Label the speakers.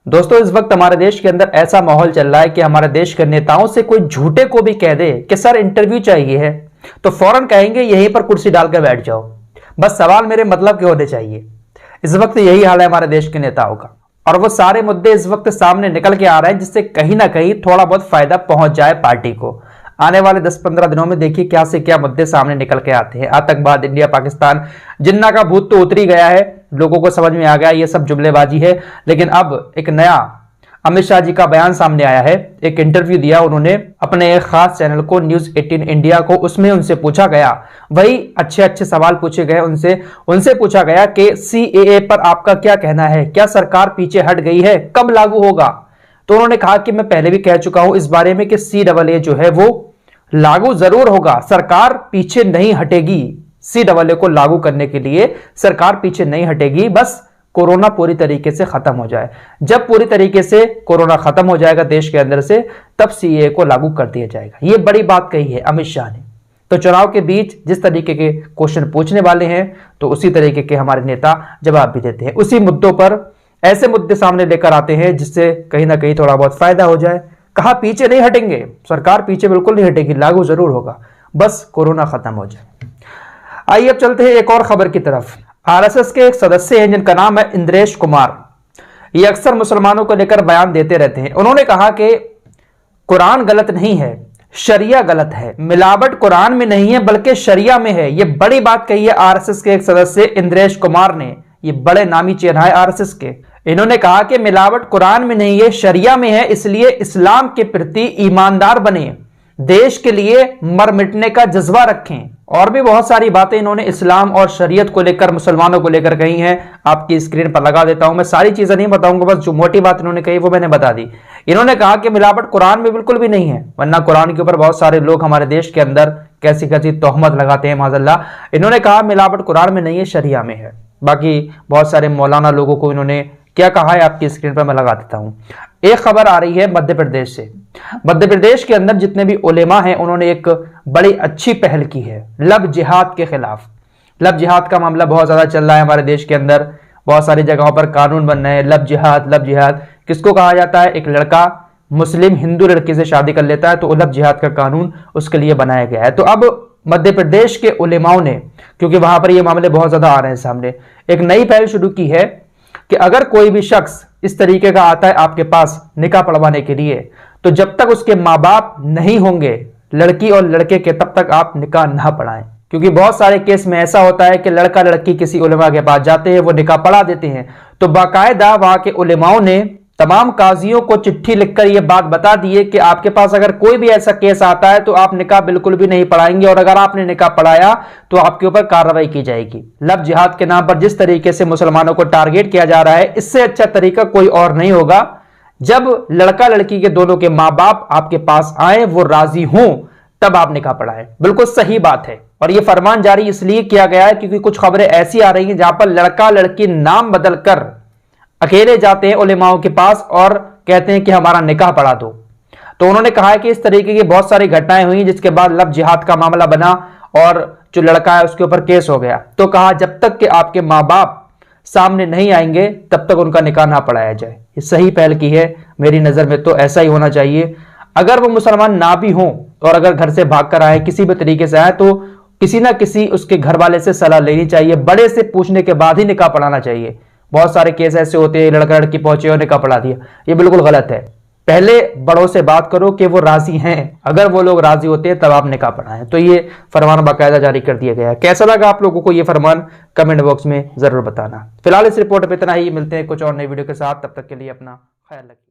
Speaker 1: दोस्तों, इस वक्त हमारे देश के अंदर ऐसा माहौल चल रहा है कि हमारे देश के नेताओं से कोई झूठे को भी कह दे कि सर इंटरव्यू चाहिए है तो फौरन कहेंगे यहीं पर कुर्सी डालकर बैठ जाओ, बस सवाल मेरे मतलब के होने चाहिए। इस वक्त यही हाल है हमारे देश के नेताओं का, और वो सारे मुद्दे इस वक्त सामने निकल के आ रहे हैं जिससे कहीं ना कहीं थोड़ा बहुत फायदा पहुंच जाए पार्टी को। आने वाले 10-15 दिनों में देखिए क्या से क्या मुद्दे सामने निकल के आते हैं। आतंकवाद, इंडिया पाकिस्तान, जिन्ना का भूत तो उतर ही गया है, लोगों को समझ में आ गया ये सब जुमलेबाजी है। लेकिन अब एक नया अमित शाह जी का बयान सामने आया है। एक इंटरव्यू दिया उन्होंने अपने एक खास चैनल को, न्यूज 18 इंडिया को। उसमें उनसे पूछा गया, वही अच्छे सवाल पूछे गए उनसे पूछा गया कि सीएए पर आपका क्या कहना है, क्या सरकार पीछे हट गई है, कब लागू होगा? तो उन्होंने कहा कि मैं पहले भी कह चुका हूं इस बारे में कि सीएए जो है वो लागू जरूर होगा, सरकार पीछे नहीं हटेगी। सीएए को लागू करने के लिए सरकार पीछे नहीं हटेगी, बस कोरोना पूरी तरीके से खत्म हो जाए। जब पूरी तरीके से कोरोना खत्म हो जाएगा देश के अंदर से, तब सीएए को लागू कर दिया जाएगा। ये बड़ी बात कही है अमित शाह ने। तो चुनाव के बीच जिस तरीके के क्वेश्चन पूछने वाले हैं तो उसी तरीके के हमारे नेता जवाब भी देते हैं। उसी मुद्दों पर ऐसे मुद्दे सामने लेकर आते हैं जिससे कहीं ना कहीं थोड़ा बहुत फायदा हो जाए। कहा पीछे नहीं हटेंगे, सरकार पीछे बिल्कुल नहीं हटेगी, लागू जरूर होगा, बस कोरोना खत्म हो जाए। आइए अब चलते हैं एक और खबर की तरफ। आरएसएस के एक सदस्य हैं जिनका नाम है इंद्रेश कुमार। ये अक्सर मुसलमानों को लेकर बयान देते रहते हैं। उन्होंने कहा कि कुरान गलत नहीं है, शरिया गलत है, मिलावट कुरान में नहीं है बल्कि शरिया में है। ये बड़ी बात कही है आरएसएस के एक सदस्य इंद्रेश कुमार ने। ये बड़े नामी चेहरा है आरएसएस के। इन्होंने कहा कि मिलावट कुरान में नहीं है, शरिया में है, इसलिए इस्लाम के प्रति ईमानदार बने, देश के लिए मर मिटने का जज्बा रखें। और भी बहुत सारी बातें इन्होंने इस्लाम और शरीयत को लेकर, मुसलमानों को लेकर कही हैं। आपकी स्क्रीन पर लगा देता हूं, मैं सारी चीजें नहीं बताऊंगा, बस जो मोटी बात इन्होंने कही वो मैंने बता दी। इन्होंने कहा कि मिलावट कुरान में बिल्कुल भी नहीं है, वरना कुरान के ऊपर बहुत सारे लोग हमारे देश के अंदर कैसी कैसी तोहमत लगाते हैं माज़अल्लाह। इन्होंने कहा मिलावट कुरान में नहीं है, शरिया में है। बाकी बहुत सारे मौलाना लोगों को इन्होंने क्या कहा है आपकी स्क्रीन पर मैं लगा देता हूं। एक खबर आ रही है मध्य प्रदेश से। मध्य प्रदेश के अंदर जितने भी उलेमा हैं उन्होंने एक बड़ी अच्छी पहल की है लव जिहाद के खिलाफ। लव जिहाद का मामला बहुत ज्यादा चल रहा है हमारे देश के अंदर, बहुत सारी जगहों पर कानून बन रहे हैं। लव जिहाद किसको कहा जाता है? एक लड़का मुस्लिम हिंदू लड़की से शादी कर लेता है तो लव जिहाद का कानून उसके लिए बनाया गया है। तो अब मध्य प्रदेश के उलेमाओं ने, क्योंकि वहां पर ये मामले बहुत ज्यादा आ रहे हैं सामने, एक नई पहल शुरू की है कि अगर कोई भी शख्स इस तरीके का आता है आपके पास निकाह पढ़वाने के लिए, तो जब तक उसके माँ बाप नहीं होंगे लड़की और लड़के के, तब तक आप निकाह ना पढ़ाएं। क्योंकि बहुत सारे केस में ऐसा होता है कि लड़का लड़की किसी उलेमा के पास जाते हैं, वो निकाह पढ़ा देते हैं। तो बाकायदा वहां के उलेमाओं ने तमाम काजियों को चिट्ठी लिखकर यह बात बता दी है कि आपके पास अगर कोई भी ऐसा केस आता है तो आप निकाह बिल्कुल भी नहीं पढ़ाएंगे, और अगर आपने निकाह पढ़ाया तो आपके ऊपर कार्रवाई की जाएगी। लव जिहाद के नाम पर जिस तरीके से मुसलमानों को टारगेट किया जा रहा है, इससे अच्छा तरीका कोई और नहीं होगा। जब लड़का लड़की के दोनों के माँ बाप आपके पास आए, वो राजी हों, तब आप निकाह पढ़ाएं। बिल्कुल सही बात है। और यह फरमान जारी इसलिए किया गया है क्योंकि कुछ खबरें ऐसी आ रही हैं जहां पर लड़का लड़की नाम बदलकर अकेले जाते हैं उलेमाओं के पास और कहते हैं कि हमारा निकाह पढ़ा दो। तो उन्होंने कहा है कि इस तरीके की बहुत सारी घटनाएं हुई जिसके बाद लव जिहाद का मामला बना और जो लड़का है उसके ऊपर केस हो गया। तो कहा जब तक कि आपके माँ बाप सामने नहीं आएंगे तब तक उनका निकाह ना पढ़ाया जाए। ये सही पहल की है मेरी नजर में, तो ऐसा ही होना चाहिए। अगर वो मुसलमान ना भी हों और अगर घर से भागकर आए, किसी भी तरीके से आए, तो किसी ना किसी उसके घर वाले से सलाह लेनी चाहिए, बड़े से पूछने के बाद ही निकाह पढ़ाना चाहिए। बहुत सारे केस ऐसे होते हैं लड़का लड़की पहुंचे और निकाह पढ़ा दिया, ये बिल्कुल गलत है। पहले बड़ों से बात करो कि वो राजी हैं, अगर वो लोग राजी होते हैं तब आप निकाह पढ़ाएं। तो ये फरमान बाकायदा जारी कर दिया गया है। कैसा लगा आप लोगों को ये फरमान, कमेंट बॉक्स में जरूर बताना। फिलहाल इस रिपोर्ट पे इतना ही, मिलते हैं कुछ और नई वीडियो के साथ, तब तक के लिए अपना ख्याल रखिए।